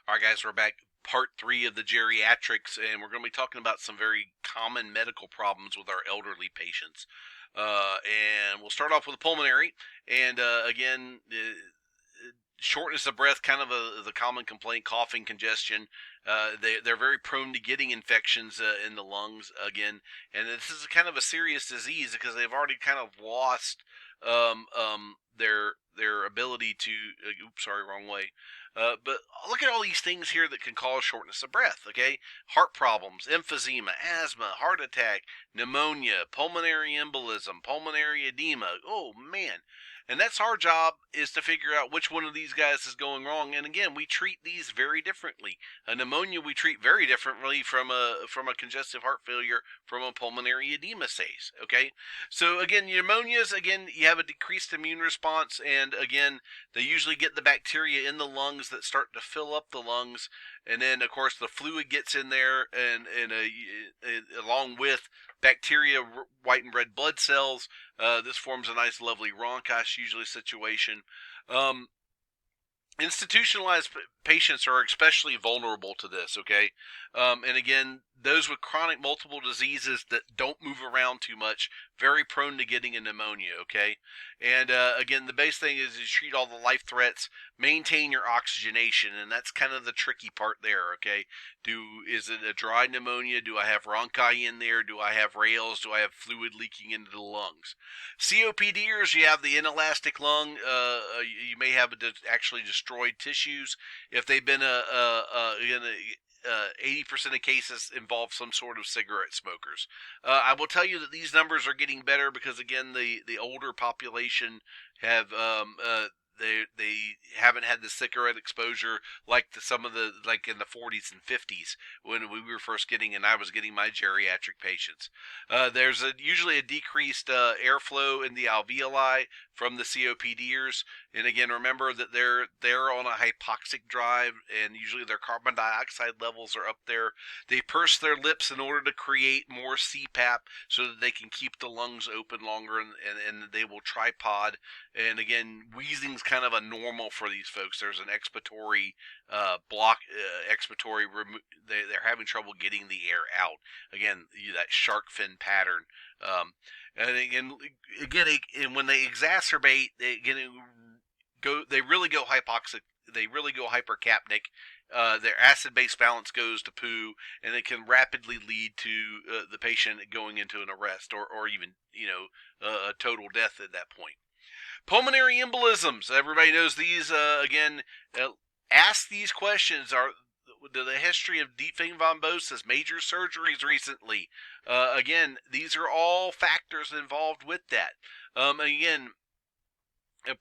All right, guys, we're back. Part 3 of the geriatrics, and we're going to be talking about some very common medical problems with our elderly patients. And we'll start off with the pulmonary. And again, shortness of breath, kind of the common complaint, coughing, congestion. They're very prone to getting infections in the lungs again. And this is kind of a serious disease because they've already kind of lost their ability to. Oops, sorry, wrong way. But look at all these things here that can cause shortness of breath, okay? Heart problems, emphysema, asthma, heart attack, pneumonia, pulmonary embolism, pulmonary edema. Oh, man. And that's our job, is to figure out which one of these guys is going wrong. And again, we treat these very differently. A pneumonia we treat very differently from a congestive heart failure, from a pulmonary edema case, okay? So again, pneumonias, again, you have a decreased immune response, and again, they usually get the bacteria in the lungs that start to fill up the lungs, and then of course the fluid gets in there, and along with bacteria, white and red blood cells, this forms a nice lovely bronchus usually situation. Institutionalized patients are especially vulnerable to this, okay? And again, those with chronic multiple diseases that don't move around too much, very prone to getting a pneumonia, okay? And again, the base thing is you treat all the life threats, maintain your oxygenation, and that's kind of the tricky part there, okay? Is it a dry pneumonia? Do I have bronchi in there? Do I have rales? Do I have fluid leaking into the lungs? COPDers, you have the inelastic lung. You may have actually destroyed tissues. If they've been 80% of cases involve some sort of cigarette smokers. I will tell you that these numbers are getting better because, again, the older population have they haven't had the cigarette exposure like like in the 40s and 50s when we were first getting, and I was getting my geriatric patients. There's usually a decreased airflow in the alveoli from the COPDers, and again, remember that they're on a hypoxic drive, and usually their carbon dioxide levels are up there. They purse their lips in order to create more CPAP so that they can keep the lungs open longer, and they will tripod. And again, wheezing's kind of a normal for these folks. There's an expiratory they're having trouble getting the air out. Again, that shark fin pattern. And when they exacerbate, they really go hypoxic. They really go hypercapnic. Their acid-base balance goes to poo, and it can rapidly lead to the patient going into an arrest or even a total death at that point. Pulmonary embolisms. Everybody knows these. Ask these questions. The history of deep vein thrombosis, major surgeries recently. Again, these are all factors involved with that. Again,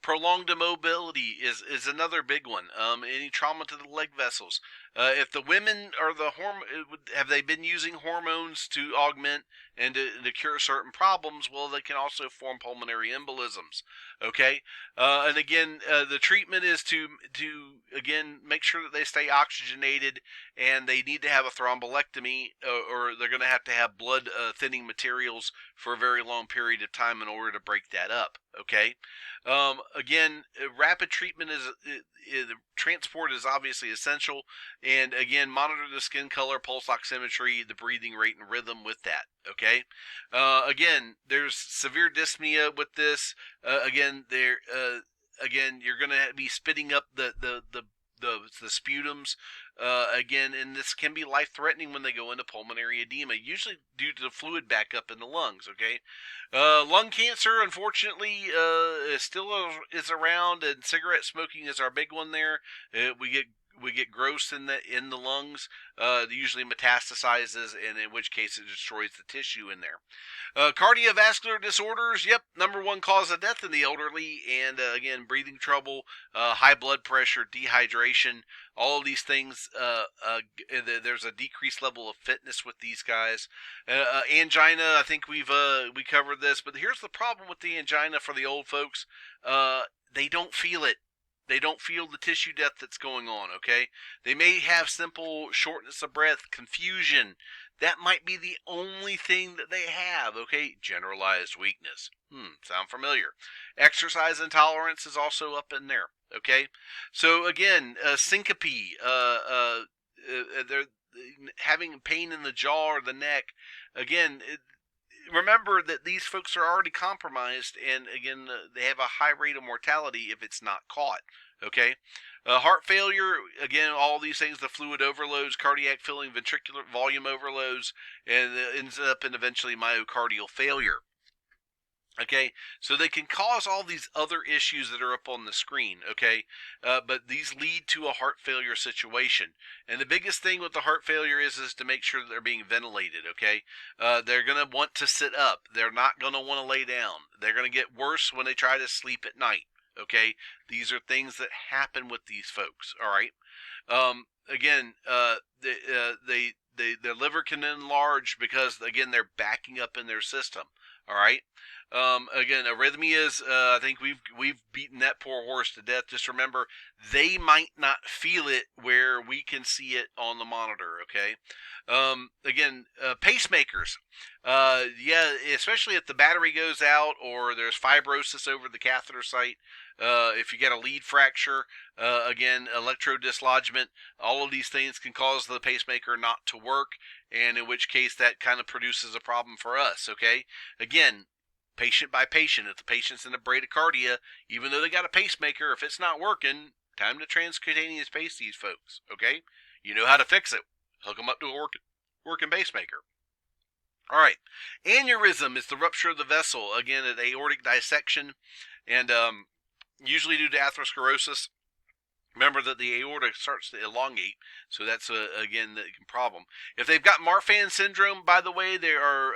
prolonged immobility is another big one. Any trauma to the leg vessels. If the women are have they been using hormones to augment and to cure certain problems? Well, they can also form pulmonary embolisms. Okay, and again, the treatment is to again make sure that they stay oxygenated, and they need to have a thrombolectomy, or they're going to have blood thinning materials for a very long period of time in order to break that up. Okay. Again, rapid treatment transport is obviously essential, and again, monitor the skin color, pulse oximetry, the breathing rate, and rhythm with that. Okay. Again, there's severe dyspnea with this. Again, you're going to be spitting up the sputums. Again, and this can be life-threatening when they go into pulmonary edema, usually due to the fluid backup in the lungs, okay? Lung cancer, unfortunately, still is around, and cigarette smoking is our big one there. We get gross in the lungs. It usually metastasizes, and in which case it destroys the tissue in there. Cardiovascular disorders, yep, number one cause of death in the elderly, and again, breathing trouble, high blood pressure, dehydration, all of these things. There's a decreased level of fitness with these guys. Angina, I think we covered this, but here's the problem with the angina for the old folks. They don't feel it. They don't feel the tissue death that's going on, okay? They may have simple shortness of breath, confusion. That might be the only thing that they have, okay? Generalized weakness. Sound familiar? Exercise intolerance is also up in there, Okay, so again, syncope, they're having pain in the jaw or the neck. Again, remember that these folks are already compromised, and again, they have a high rate of mortality if it's not caught. Okay, heart failure, again, all these things, the fluid overloads, cardiac filling, ventricular volume overloads, and ends up in eventually myocardial failure. Okay, so they can cause all these other issues that are up on the screen, okay, but these lead to a heart failure situation. And the biggest thing with the heart failure is to make sure that they're being ventilated, okay. They're going to want to sit up. They're not going to want to lay down. They're going to get worse when they try to sleep at night, okay. These are things that happen with these folks, all right. Again, their liver can enlarge because, again, they're backing up in their system, all right. Again, arrhythmias, I think we've beaten that poor horse to death. Just remember, they might not feel it where we can see it on the monitor, okay? Again, pacemakers. Yeah, especially if the battery goes out or there's fibrosis over the catheter site. If you get a lead fracture, again, electrode dislodgement, all of these things can cause the pacemaker not to work, and in which case that kind of produces a problem for us, okay? Again, patient by patient. If the patient's in a bradycardia, even though they got a pacemaker, if it's not working, time to transcutaneous pace these folks, okay? You know how to fix it. Hook them up to a working pacemaker. All right. Aneurysm is the rupture of the vessel, again, an aortic dissection, and usually due to atherosclerosis. Remember that the aorta starts to elongate, so that's, again, the problem. If they've got Marfan syndrome, by the way, they are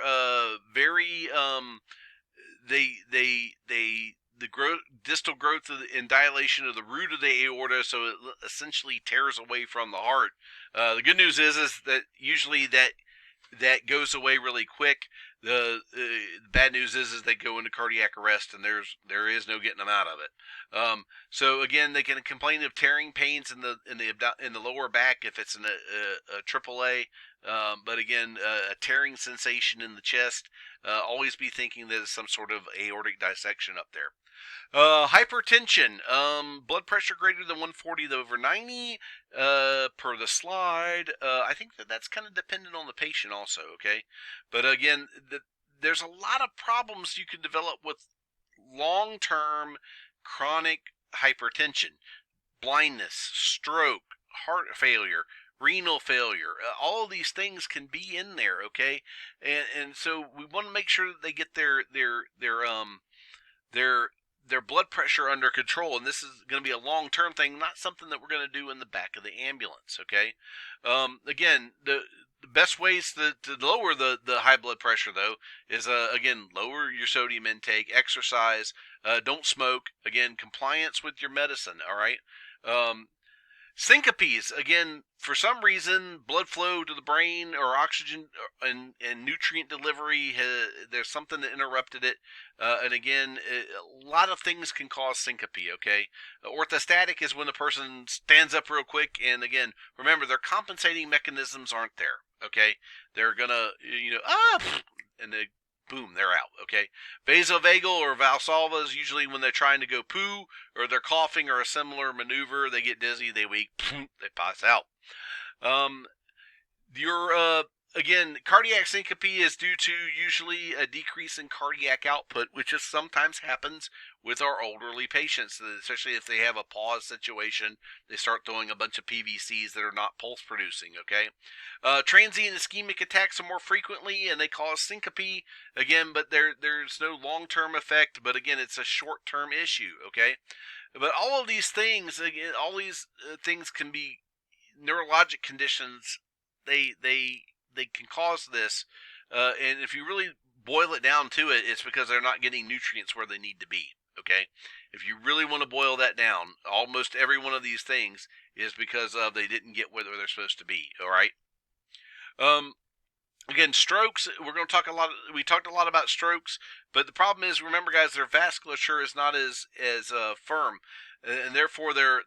very... distal growth and dilation of the root of the aorta, so it essentially tears away from the heart. The good news is that usually that goes away really quick. The bad news is they go into cardiac arrest, and there is no getting them out of it. So again, they can complain of tearing pains in the lower back if it's in a AAA. But again, a tearing sensation in the chest. Always be thinking that it's some sort of aortic dissection up there. Hypertension, blood pressure greater than 140/90 per the slide. I think that's kind of dependent on the patient also, okay? But again, there's a lot of problems you can develop with long-term chronic hypertension. Blindness, stroke, heart failure, renal failure, all of these things can be in there, okay? And so we want to make sure that they get their blood pressure under control, and this is going to be a long-term thing, not something that we're going to do in the back of the ambulance, okay? Again, the best ways to lower the high blood pressure, though, is, again, lower your sodium intake, exercise, don't smoke, again, compliance with your medicine, all right? Syncopes, again, for some reason, blood flow to the brain or oxygen and nutrient delivery, there's something that interrupted it. And again, a lot of things can cause syncope, okay? Orthostatic is when the person stands up real quick, and again, remember, their compensating mechanisms aren't there, okay? They're gonna, and they, boom, they're out, okay? Vasovagal or Valsalva is usually when they're trying to go poo, or they're coughing, or a similar maneuver. They get dizzy, they weak, they pass out. Again, cardiac syncope is due to usually a decrease in cardiac output, which just sometimes happens with our elderly patients, especially if they have a pause situation. They start throwing a bunch of PVCs that are not pulse producing, okay? Transient ischemic attacks are more frequently, and they cause syncope, again, but there's no long-term effect, but again, it's a short-term issue, okay? But all of these things, again, all these things can be neurologic conditions. They can cause this, and if you really boil it down to it, it's because they're not getting nutrients where they need to be, okay? If you really want to boil that down, almost every one of these things is because they didn't get where they're supposed to be, all right? Again, strokes, we talked a lot about strokes, but the problem is, remember guys, their vasculature is not as firm, and therefore they're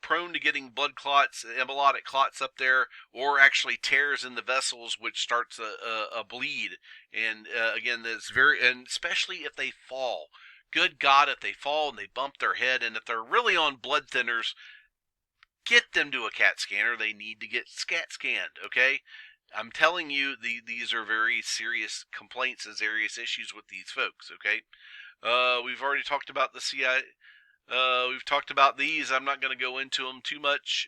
prone to getting blood clots, embolotic clots up there, or actually tears in the vessels, which starts a bleed. And again, that's and especially if they fall. good God, if they fall and they bump their head, and if they're really on blood thinners, get them to a CAT scanner. They need to get CAT scanned, okay? I'm telling you, these are very serious complaints and serious issues with these folks, okay? We've already talked about the CI. We've talked about these. I'm not going to go into them too much.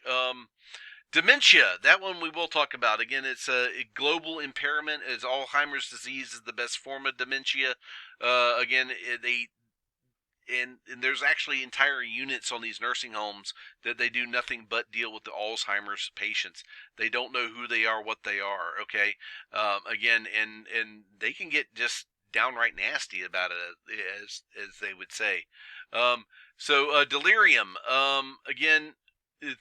Dementia, that one we will talk about. Again, it's a global impairment, as Alzheimer's disease is the best form of dementia. Again, and there's actually entire units on these nursing homes that they do nothing but deal with the Alzheimer's patients. They don't know who they are, what they are. Okay, again, and they can get just downright nasty about it, as they would say. So delirium. Again,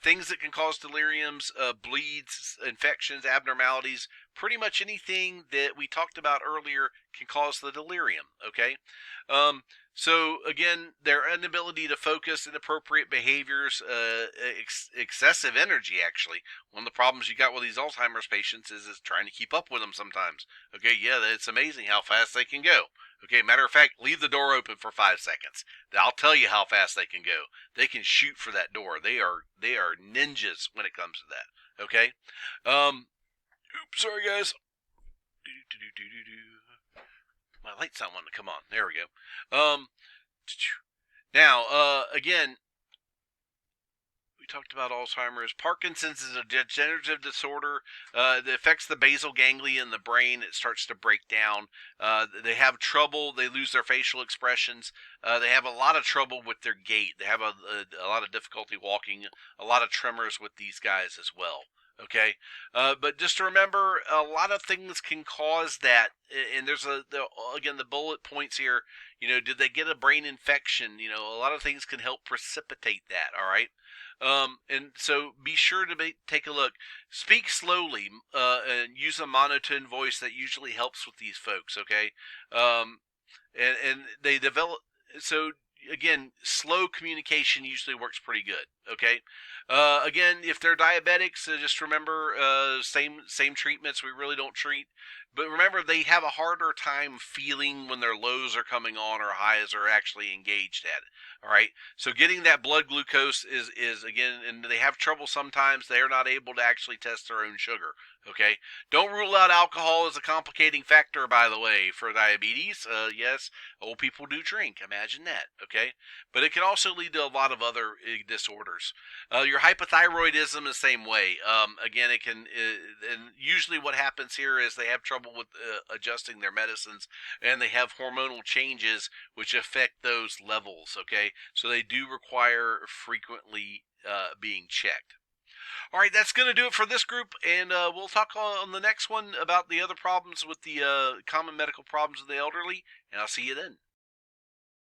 things that can cause deliriums, bleeds, infections, abnormalities, pretty much anything that we talked about earlier can cause the delirium, okay? So again, their inability to focus, inappropriate behaviors, excessive energy, actually. One of the problems you got with these Alzheimer's patients is trying to keep up with them sometimes. Okay, yeah, it's amazing how fast they can go. Okay, matter of fact, leave the door open for 5 seconds. I'll tell you how fast they can go. They can shoot for that door. They are ninjas when it comes to that. Okay. Oops, sorry guys. My light's not wanting to come on. There we go. Now, again, we talked about Alzheimer's. Parkinson's is a degenerative disorder that affects the basal ganglia in the brain. It starts to break down. They have trouble. They lose their facial expressions. They have a lot of trouble with their gait. They have a lot of difficulty walking, a lot of tremors with these guys as well. Okay, but just to remember, a lot of things can cause that, and there's again the bullet points here. You know, did they get a brain infection? You know, a lot of things can help precipitate that. All right, and so be sure to take a look. Speak slowly and use a monotone voice. That usually helps with these folks. Okay, and they develop so. Again, slow communication usually works pretty good. Okay. Again, if they're diabetics, just remember same treatments. We really don't treat, but remember they have a harder time feeling when their lows are coming on or highs are actually engaged at it. All right. So getting that blood glucose is again, and they have trouble sometimes. They are not able to actually test their own sugar. Okay. Don't rule out alcohol as a complicating factor, by the way, for diabetes. Yes, old people do drink. Imagine that. Okay. But it can also lead to a lot of other disorders. Your hypothyroidism the same way. Again, it can, and usually what happens here is they have trouble with adjusting their medicines, and they have hormonal changes which affect those levels. Okay, so they do require frequently being checked. All right, that's going to do it for this group, and we'll talk on the next one about the other problems with the common medical problems of the elderly, and I'll see you then.